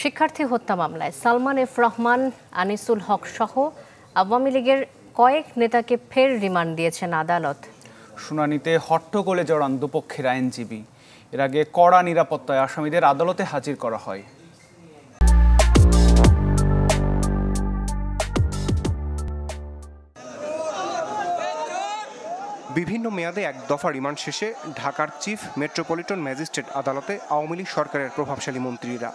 শিক্ষার্থী হত্যা মামলায় সালমান এফ রহমান, আনিসুল হক সহ আওয়ামী লীগের কয়েক নেতাকে ফের রিমান্ড দিয়েছেন আদালত। শুনানিতে হট্টগোলে জড়ান দুপক্ষের আইনজীবী। এর আগে কড়া নিরাপত্তায় আসামিদের আদালতে হাজির করা হয়। বিভিন্ন মেয়াদে এক দফা রিমান্ড শেষে ঢাকার চিফ মেট্রোপলিটন ম্যাজিস্ট্রেট আদালতে আওয়ামী লীগ সরকারের প্রভাবশালী মন্ত্রীরা।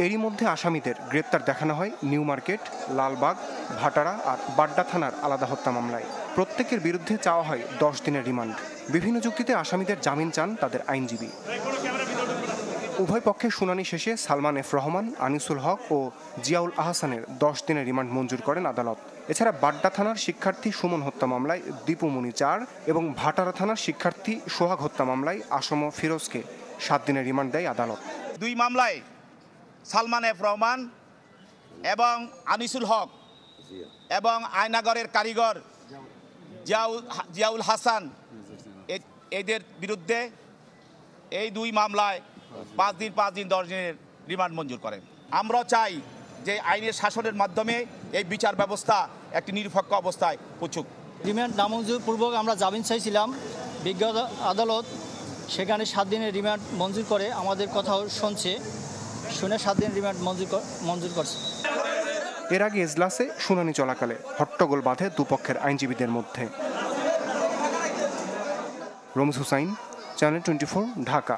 এরই মধ্যে আসামিদের গ্রেপ্তার দেখানো হয় নিউ মার্কেট, লালবাগ, ভাটারা আর বাড্ডা থানার আলাদা হত্যা মামলায়। প্রত্যেকের বিরুদ্ধে চাওয়া হয় 10 দিনের রিমান্ড। বিভিন্ন যুক্তিতে আসামিদের জামিন চান তাদের আইনজীবী। উভয় পক্ষের শুনানি শেষে সালমান এফ রহমান, আনিসুল হক ও জিয়াউল আহসানের 10 দিনের রিমান্ড মঞ্জুর করেন আদালত। এছাড়া বাড্ডা থানার শিক্ষার্থী সুমন হত্যা মামলায় দীপুমণি 4 এবং ভাটারা থানার শিক্ষার্থী সোহাগ হত্যা মামলায় আসম ফিরোজকে 7 দিনের রিমান্ড দেয় আদালত। দুই মামলায় সালমান এফ রহমান এবং আনিসুল হক এবং আয়নাগরের কারিগর জিয়াউল হাসান এদের বিরুদ্ধে এই দুই মামলায় 5 দিন 10 দিনের রিমান্ড মঞ্জুর করেন। আমরা চাই যে আইনের শাসনের মাধ্যমে এই বিচার ব্যবস্থা একটি নিরপেক্ষ অবস্থায় পৌঁছুক। রিমান্ড নামঞ্জুর পূর্বক আমরা জামিন চাইছিলাম, বিজ্ঞ আদালত সেখানে 7 দিনের রিমান্ড মঞ্জুর করে আমাদের কথাও শুনে 7 দিন রিমান্ড মঞ্জুর করছে। এর আগে এজলাসে শুনানি চলাকালে হট্টগোল বাঁধে দুপক্ষের আইনজীবীদের মধ্যে। রমিজ হুসাইন, চ্যানেল 24, ঢাকা।